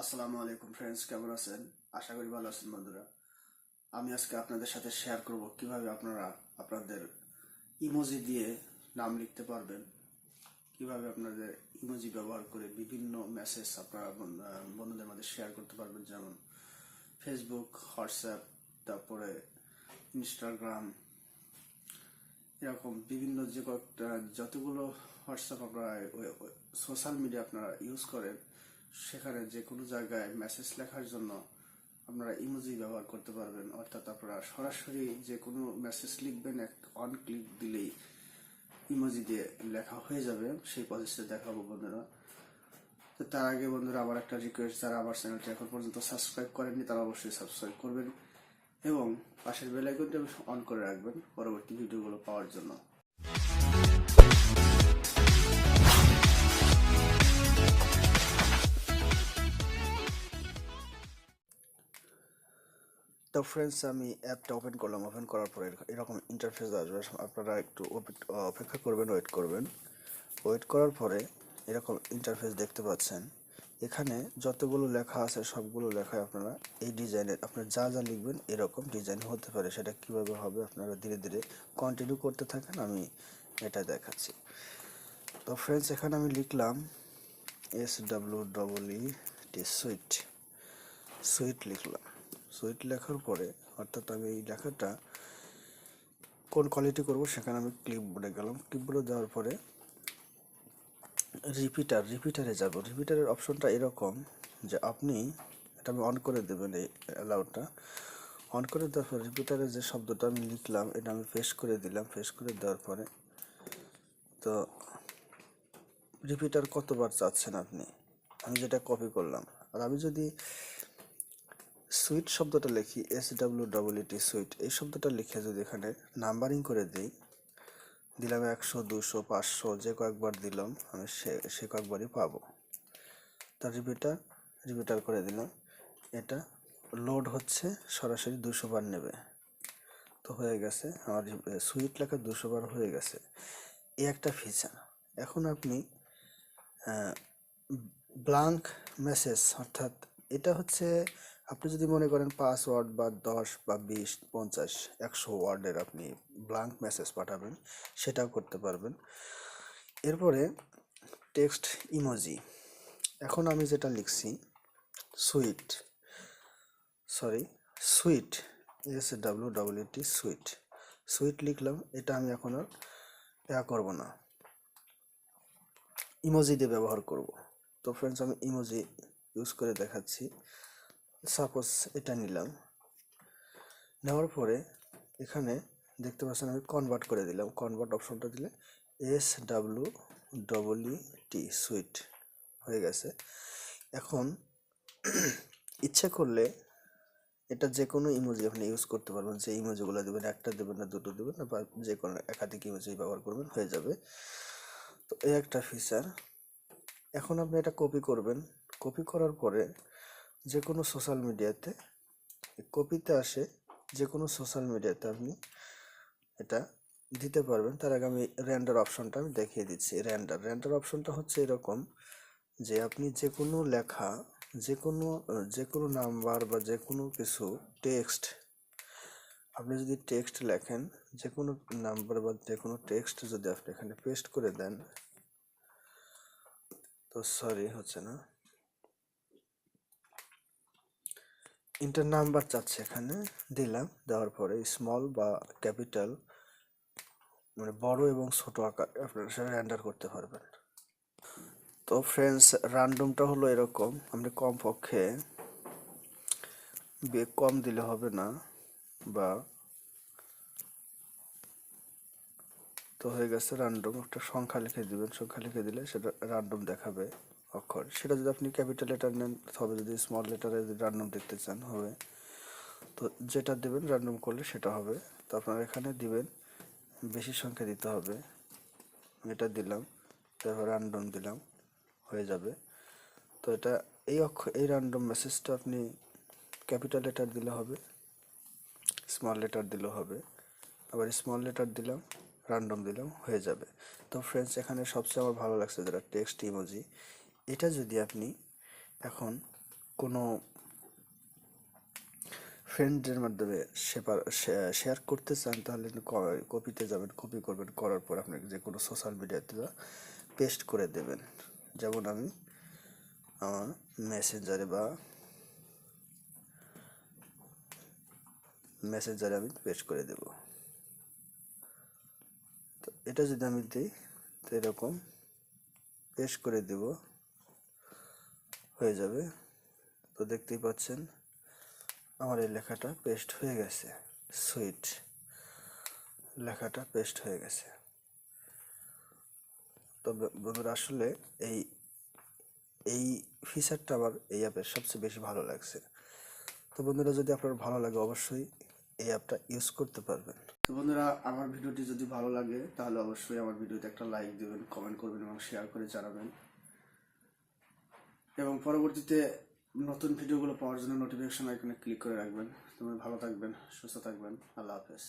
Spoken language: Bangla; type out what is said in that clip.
আসসালামু আলাইকুম ফ্রেন্ডস, কেমন আছেন? আশা করি ভালো আছেন বন্ধুরা। আমি আজকে আপনাদের সাথে শেয়ার করব কিভাবে আপনারা আপনাদের ইমোজি দিয়ে নাম লিখতে পারবেন, কিভাবে আপনাদের ইমোজি ব্যবহার করে বিভিন্ন মেসেজ আপনারা বন্ধুদের মধ্যে শেয়ার করতে পারবেন, যেমন ফেসবুক, হোয়াটসঅ্যাপ, তারপরে ইনস্টাগ্রাম, এরকম বিভিন্ন যতগুলো হোয়াটসঅ্যাপ আপনারা সোশ্যাল মিডিয়া আপনারা ইউজ করেন, সেখানে যে কোনো জায়গায় মেসেজ লেখার জন্য আপনারা ইমোজি ব্যবহার করতে পারবেন। অর্থাৎ আপনারা সরাসরি যে কোনো মেসেজ লিখবেন, অন ক্লিক দিলেই ইমোজি দিয়ে লেখা হয়ে যাবে। সেই প্রসেসটা দেখাবো বন্ধুরা। তো তার আগে বন্ধুরা আমার একটা রিকোয়েস্ট, যারা আমার চ্যানেলটি এখন পর্যন্ত সাবস্ক্রাইব করেননি তারা অবশ্যই সাবস্ক্রাইব করবেন এবং পাশের বেল আইকনটি অন করে রাখবেন পরবর্তী ভিডিওগুলো পাওয়ার জন্য। তো ফ্রেন্ডস, আমি অ্যাপটা ওপেন করলাম। ওপেন করার পরে এরকম ইন্টারফেস আসবে। আপনারা একটু অপেক্ষা করবেন, ওয়েট করবেন। ওয়েট করার পরে এরকম ইন্টারফেস দেখতে পাচ্ছেন। এখানে যতগুলো লেখা আছে সবগুলো লেখায় আপনারা এই ডিজাইনের আপনারা যা যা লিখবেন এরকম ডিজাইন হতে পারে। সেটা কিভাবে হবে আপনারা ধীরে ধীরে কন্টিনিউ করতে থাকেন, আমি এটা দেখাচ্ছি। তো ফ্রেন্ডস, এখানে আমি লিখলাম SWEET, সুইট লিখলাম। সুইট লেখার পরে অর্থাৎ আমি এই লেখাটা কোন কোয়ালিটি করব সেখানে আমি ক্লিপবোর্ডে গেলাম। ক্লিপবোর্ডে যাওয়ার পরে রিপিটারে যাব। রিপিটারের অপশনটা এরকম যে আপনি এটা আমি অন করে দেবেন, এই অ্যালাউটা অন করে দেওয়ার পর রিপিটারে যে শব্দটা আমি লিখলাম এটা আমি পেস্ট করে দিলাম। পেস্ট করে দেওয়ার পরে তো রিপিটার কতবার চাচ্ছেন আপনি, আমি যেটা কপি করলাম। আর আমি যদি সুইট শব্দটা লিখি, SWEET সুইট, এই শব্দটা লিখে যদি এখানে নাম্বারিং করে দিই, দিলাম 100, 200, 500, যে কয়েকবার দিলাম আমি সে কয়েকবারই পাবো। তার রিপিটার করে দিলাম। এটা লোড হচ্ছে, সরাসরি 200 বার নেবে। তো হয়ে গেছে আমার সুইট লেখা 200 বার হয়ে গেছে। এই একটা ফিচার। এখন আপনি ব্লাঙ্ক মেসেজ, অর্থাৎ এটা হচ্ছে আপনি যদি মনে করেন 5 ওয়ার্ড বা 10 বা 20, 50, 100 ওয়ার্ডের আপনি ব্লাঙ্ক মেসেজ পাঠাবেন, সেটাও করতে পারবেন। এরপরে টেক্সট ইমোজি। এখন আমি যেটা লিখছি সুইট সুইট লিখলাম। এটা আমি এখন আর করব না, ইমোজি দিয়ে ব্যবহার করব। তো ফ্রেন্ডস, আমি ইমোজি ইউজ করে দেখাচ্ছি। সাপোজ এটা নিলাম, নেওয়ার পরে এখানে দেখতে পাচ্ছেন আমি কনভার্ট করে দিলাম। কনভার্ট অপশনটা দিলে SWEET সুইট হয়ে গেছে। এখন ইচ্ছে করলে এটা যে কোনো ইমোজি আপনি ইউজ করতে পারবেন। যে ইমোজিগুলো দেবেন, একটা দেবেন না, দুটো দেবেন না, বা যে কোনো একাধিক ইমোজি ব্যবহার করবেন, হয়ে যাবে। তো এই একটা ফিচার। এখন আপনি এটা কপি করবেন। কপি করার পরে যে কোনো সোশ্যাল মিডিয়াতে কপিতে আসে, যে কোনো সোশ্যাল মিডিয়াতে আপনি এটা দিতে পারবেন। তার আগে আমি রেন্ডার অপশনটা আমি দেখিয়ে দিচ্ছি। রেন্ডার অপশনটা হচ্ছে এরকম যে আপনি যে কোনো লেখা, যে কোনো নাম্বার বা যে কোনো কিছু টেক্সট, আপনি যদি টেক্সট লেখেন, যে কোনো নাম্বার বা যে কোনো টেক্সট যদি আপনি এখানে পেস্ট করে দেন, তো সরি হচ্ছে না, ইন্টার নাম্বার চাচ্ছে, এখানে দিলাম। দেওয়ার পরে স্মল বা ক্যাপিটাল, মানে বড় এবং ছোট আকার আপনারা সেটা রেন্ডার করতে পারবেন। তো ফ্রেন্ডস, র্যান্ডমটা হলো এরকম, আপনি কমপক্ষে কম দিলে হবে না, বা তো হয়ে গেছে র্যান্ডম। একটা সংখ্যা লিখে দিবেন, সংখ্যা লিখে দিলে সেটা র্যান্ডম দেখাবে অক্ষর। সেটা যদি আপনি ক্যাপিটাল লেটার নেন হবে, যদি স্মল লেটারে যদি র্যান্ডম দেখতে চান হবে। তো যেটা দেবেন র্যান্ডম করলে সেটা হবে। তো আপনারা এখানে দিবেন, বেশি সংখ্যা দিতে হবে। এটা দিলাম, তারপর র্যান্ডম দিলাম, হয়ে যাবে। তো এটা এই র্যান্ডম মেসেজটা আপনি ক্যাপিটাল লেটার দিলে হবে, স্মল লেটার দিলেও হবে, আবার স্মল লেটার দিলাম, র্যান্ডম দিলাম, হয়ে যাবে। তো ফ্রেন্ডস, এখানে সবচেয়ে আমার ভালো লাগছে যেটা টেক্সট ইমোজি। এটা যদি আপনি এখন কোনো ফ্রেন্ডের মাধ্যমে শেয়ার করতে চান তাহলে কপিতে যাবেন, কপি করবেন, করার পর আপনাকে যে কোনো সোশ্যাল মিডিয়াতে পেস্ট করে দেবেন। যেমন আমি আমার মেসেঞ্জারে আমি পেস্ট করে দেব। তো এটা যদি আমি দিই তো এরকম পেস্ট করে দেব, হয়ে যাবে। তো দেখতেই পাচ্ছেন আমার এই লেখাটা পেস্ট হয়ে গেছে, সুইট লেখাটা পেস্ট হয়ে গেছে। তো বন্ধুরা আসলে এই ফিচারটা আমার এই অ্যাপের সবচেয়ে বেশি ভালো লাগছে। তো বন্ধুরা যদি আপনার ভালো লাগে অবশ্যই এই অ্যাপটা ইউজ করতে পারবেন। তো বন্ধুরা আমার ভিডিওটি যদি ভালো লাগে তাহলে অবশ্যই আমার ভিডিওতে একটা লাইক দেবেন, কমেন্ট করবেন এবং শেয়ার করে জানাবেন, এবং পরবর্তীতে নতুন ভিডিওগুলো পাওয়ার জন্য নোটিফিকেশন আইকনে ক্লিক করে রাখবেন। তোমরা ভালো থাকবেন, সুস্থ থাকবেন। আল্লাহ হাফেজ।